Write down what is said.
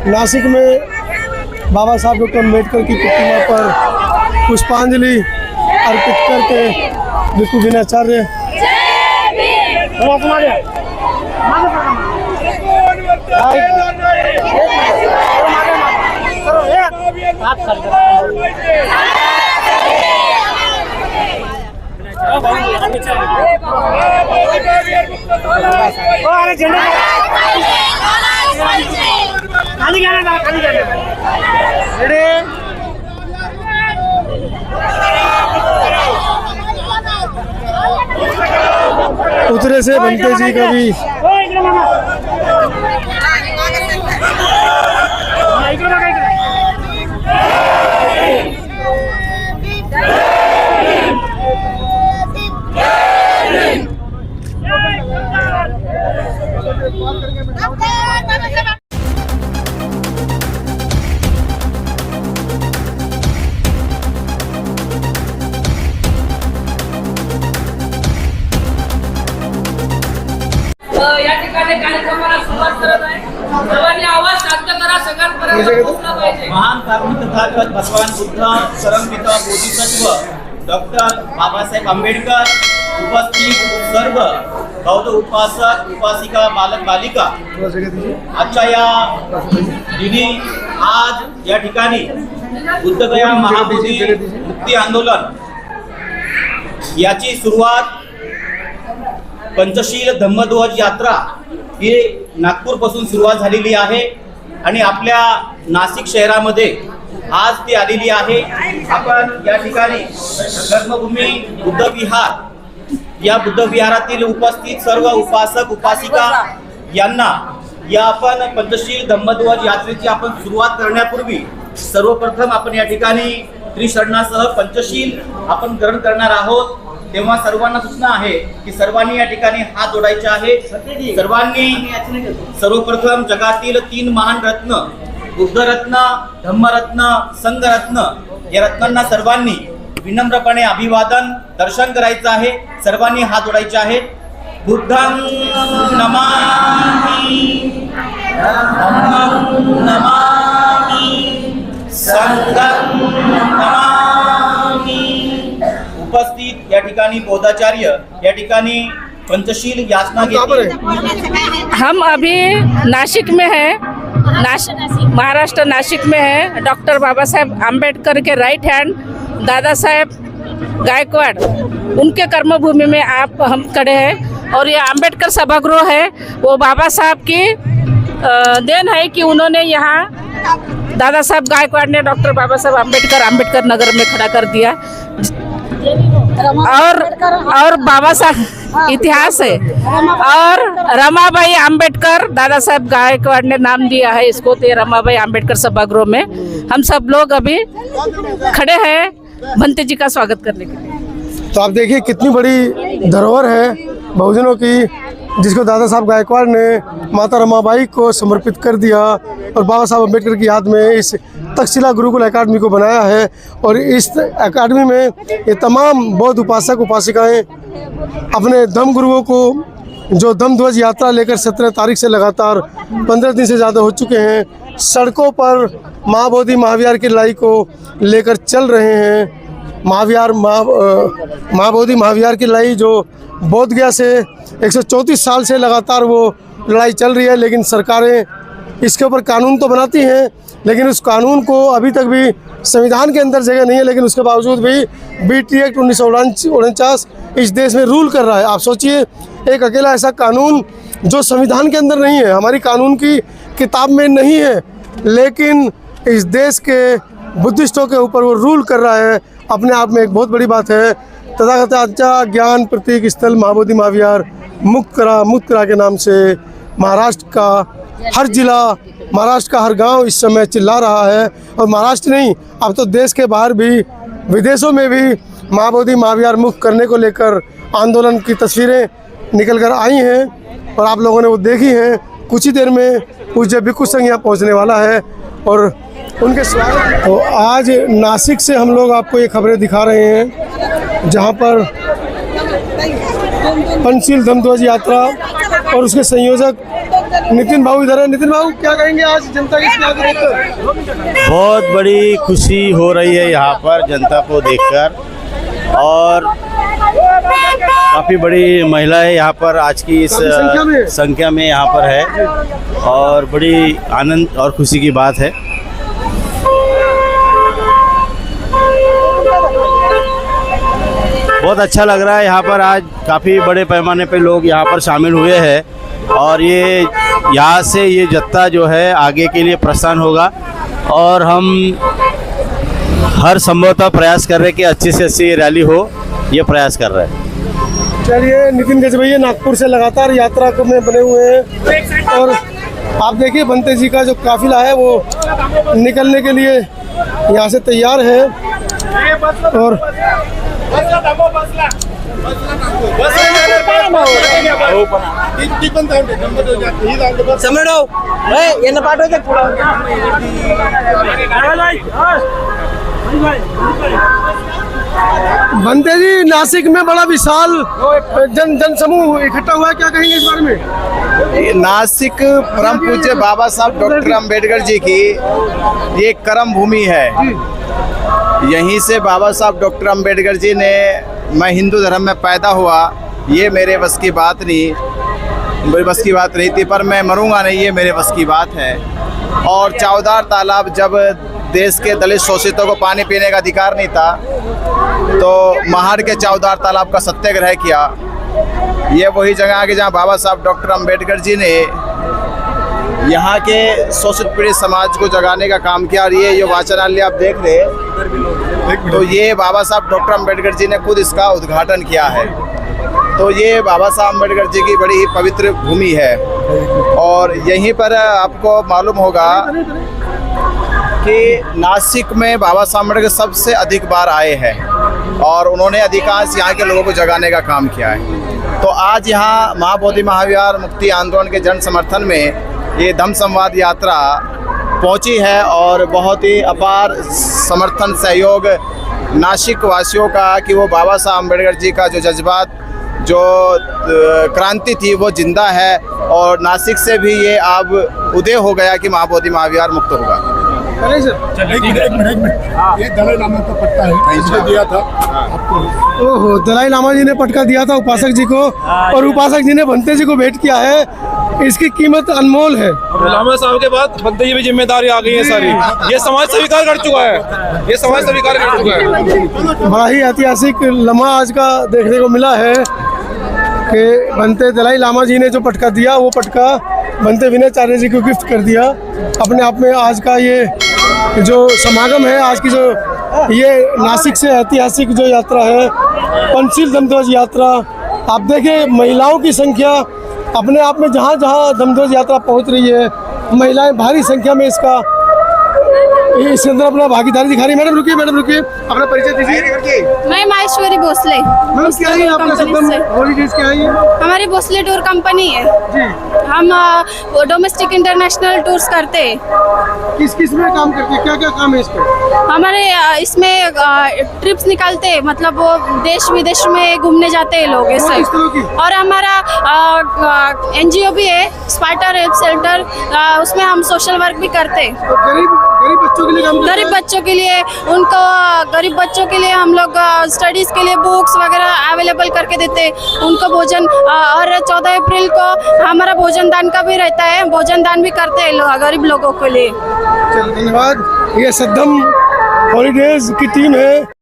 नासिक में बाबा साहब डॉक्टर अम्बेडकर की प्रतिमा पर पुष्पांजलि अर्पित करके भिक्खु विनयाचार्य उतरे से बनते जी का भी या ठिकाणी कार्यक्रमाला सुरुवात करत आहे. सर्वांनी आवाज शांत करा, सगळ्यांपर्यंत पोहोचला पाहिजे. महान कार्मिक तथागत भगवान बुद्ध परमपिता बोधिसत्व डॉक्टर बाबासाहेब आंबेडकर उपस्थित सर्व बौद्ध उपासक उपासिका बालक बालिका आजच्या या दिनी आज या ठिकाणी बुद्धगया महाबोधी मुक्ती आंदोलन याची सुरुवात पंचशील धम्मध्वज यात्रा ही नागपूरपासून सुरुवात झालेली आहे आणि आपल्या नाशिक शहरामध्ये आज ती आलेली आहे. आपण या ठिकाणी कर्मभूमी बुद्ध विहार या बुद्ध विहारातील उपस्थित सर्व उपासक उपासिका यांना या आपण पंचशील धम्मध्वज यात्रेची आपण सुरुवात करण्यापूर्वी सर्वप्रथम आपण या ठिकाणी त्रिशरणासह पंचशील आपण ग्रहण करणार आहोत. तेव्हा सर्वांना सूचना आहे की सर्वांनी या ठिकाणी हात जोडायचे आहे. सर्वांनी सर्वप्रथम जगातील 3 महान रत्न बुद्धरत्न धम्मरत्न संघरत्न या रत्नांना सर्वांनी विनम्रपणे अभिवादन दर्शन करायचं आहे. सर्वांनी हात जोडायचे आहेत. बुद्धं नमामि धम्मं नमामि संघं नमामि. उपस्थित या ठिकाणी बौद्धाचार्य या ठिकाणी पंचशील याचना घेतली. हम अभी नासिक में हैं, महाराष्ट्र नासिक में है. डॉक्टर बाबा साहेब आम्बेडकर के राइट हैंड दादा साहेब गायकवाड़ उनके कर्मभूमि में हम खड़े हैं और ये आम्बेडकर सभागृह है. वो बाबा साहब की देन है कि उन्होंने यहाँ दादा साहब गायकवाड़ ने डॉक्टर बाबा साहब आम्बेडकर नगर में खड़ा कर दिया. और बाबा साहब इतिहास है. और रमाबाई आम्बेडकर दादा साहब गायकवाड़ ने नाम दिया है इसको. तो रमाबाई आम्बेडकर सभागृह में हम सब लोग अभी खड़े हैं भंते जी का स्वागत करने के लिए. तो आप देखिए कितनी बड़ी धरोहर है बहुजनों की, जिसको दादा साहब गायकवाड़ ने माता रमाबाई को समर्पित कर दिया और बाबा साहब अम्बेडकर की याद में इस तक्षशिला गुरुकुल एकेडमी को बनाया है. और इस एकेडमी में ये तमाम बौद्ध उपासक उपासिकाएं अपने धम्म गुरुओं को जो धम्मध्वज यात्रा लेकर 17 तारीख से लगातार 15 दिन से ज़्यादा हो चुके हैं सड़कों पर महाबोधि महाविहार की लड़ाई को लेकर चल रहे हैं. महाबोधि महाविहार की लड़ाई जो बोध गया से 134 साल से लगातार वो लड़ाई चल रही है. लेकिन सरकारें इसके ऊपर कानून तो बनाती हैं लेकिन उस कानून को अभी तक भी संविधान के अंदर जगह नहीं है. लेकिन उसके बावजूद भी BT एक्ट 1949 इस देश में रूल कर रहा है. आप सोचिए एक अकेला ऐसा कानून जो संविधान के अंदर नहीं है, हमारी कानून की किताब में नहीं है, लेकिन इस देश के बुद्धिस्टों के ऊपर वो रूल कर रहा है. अपने आप में एक बहुत बड़ी बात है. तथागताचा ज्ञान प्रतीक स्थल महाबोधि महाविहार मुक्त करा के नाम से महाराष्ट्र का हर जिला, महाराष्ट्र का हर गांव इस समय चिल्ला रहा है. और महाराष्ट्र नहीं, अब तो देश के बाहर भी विदेशों में भी महाबोधि महाविहार मुक्त करने को लेकर आंदोलन की तस्वीरें निकल कर आई हैं और आप लोगों ने वो देखी हैं. कुछ ही देर में पूज्य भिक्खु संघ यहाँ पहुँचने वाला है और उनके स्वागत. तो आज नासिक से हम लोग आपको ये खबरें दिखा रहे हैं जहाँ पर पंचशील धम्मध्वज यात्रा और उसके संयोजक नितिन भाऊ इधर है। नितिन भाऊ क्या कहेंगे आज जनता की इसके आगे देखकर? बहुत बड़ी खुशी हो रही है यहाँ पर जनता को देखकर, और काफ़ी बड़ी महिलाएं यहाँ पर आज की इस काफी संख्या में यहाँ पर है, और बड़ी आनंद और खुशी की बात है। बहुत अच्छा लग रहा है यहाँ पर, आज काफ़ी बड़े पैमाने पे लोग यहाँ पर शामिल हुए हैं, और ये यहाँ से ये जत्था जो है आगे के लिए प्रस्थान होगा, और हम हर संभवतः प्रयास कर रहे हैं कि अच्छी से अच्छी रैली हो, ये प्रयास कर रहे हैं। चलिए, नितिन गजभैया नागपुर से लगातार यात्रा को में बने हुए हैं, और आप देखिए बनते जी का जो काफिला है वो निकलने के लिए यहाँ से तैयार है। और बनते जी, नासिक में बड़ा विशाल जन समूह इकट्ठा हुआ है, क्या कहेंगे इस बारे में? नासिक परम पूज्य बाबा साहब डॉक्टर अंबेडकर जी की ये कर्म भूमि है। यहीं से बाबा साहब डॉक्टर अंबेडकर जी ने, मैं हिंदू धर्म में पैदा हुआ, ये मेरे बस की बात नहीं थी, पर मैं मरूंगा नहीं, ये मेरे बस की बात है। और चौदार तालाब, जब देश के दलित शोषितों को पानी पीने का अधिकार नहीं था, तो महाड़ के चौदार तालाब का सत्याग्रह किया। ये वही जगह है कि जहाँ बाबा साहब डॉक्टर अंबेडकर जी ने यहाँ के शोषित पीड़ित समाज को जगाने का काम किया। और ये जो वाचनालय आप देख रहे हैं, तो ये बाबा साहब डॉक्टर अंबेडकर जी ने खुद इसका उद्घाटन किया है। तो ये बाबा साहब अंबेडकर जी की बड़ी ही पवित्र भूमि है, और यहीं पर आपको मालूम होगा कि नासिक में बाबा साहब अम्बेडकर सबसे अधिक बार आए हैं, और उन्होंने अधिकांश यहाँ के लोगों को जगाने का काम किया है। तो आज यहाँ महाबोधि महाविहार मुक्ति आंदोलन के जन समर्थन में ये धम्म संवाद यात्रा पहुँची है, और बहुत ही अपार समर्थन सहयोग नासिक वासियों का, कि वो बाबा साहब अम्बेडकर जी का जो जज्बात, जो क्रांति थी, वो जिंदा है। और नासिक से भी ये अब उदय हो गया कि महाबोधि महाविहार मुक्त होगा। एक मिनट, ये दलाई लामा का पट्टा है, इसने दिया था आपको। ओहो, दलाई लामा जी ने पटका दिया था उपासक जी को, और उपासक जी ने बनते जी को भेंट किया है। इसकी कीमत अनमोल है। लामा साहब के बाद बनते जी भी जिम्मेदारी आ गई है सारी, ये समाज स्वीकार कर चुका है, ये समाज स्वीकार कर चुका है। बड़ा ही ऐतिहासिक लम्हा आज का देखने को मिला है कि बनते दलाई लामा जी ने जो पटका दिया, वो पटका बनते विनयाचार्य जी को गिफ्ट कर दिया। अपने आप में आज का ये जो समागम है, आज की जो ये नासिक से ऐतिहासिक जो यात्रा है, पंचशील दमध्वज यात्रा, आप देखें महिलाओं की संख्या अपने आप में, जहाँ जहाँ दमध्वज यात्रा पहुँच रही है, महिलाएं भारी संख्या में इसके अंदर अपना भागीदारी दिखा रही है। मैडम रुकिए, अपना परिचय दीजिए। मैं माहेश्वरी भोसले। मैम, क्या है आपका सदम हॉलीडेज, क्या है ये? हमारी भोसले टूर कंपनी है जी। हम डोमेस्टिक इंटरनेशनल टूर्स करते हैं। किस में काम करते हैं, क्या क्या काम है इसका? हमारे इसमें ट्रिप्स निकालते हैं, मतलब वो देश विदेश में घूमने जाते हैं लोग ऐसे। किस तरह की? और हमारा NGO भी है, स्पार्टा रेप शेल्टर, उसमें हम सोशल वर्क भी करते हैं। तो गरीब बच्चों के लिए काम करते हैं? गरीब बच्चों के लिए, गरीब बच्चों के लिए हम लोग स्टडीज़ के लिए बुक्स वगैरह अवेलेबल करके देते हैं, उनको भोजन। और 14 अप्रैल को हमारा भोजन दान का भी रहता है, भोजन दान भी करते हैं गरीब लोगों के लिए। चलिए, धन्यवाद। ये सदम हॉलीडेज की टीम है।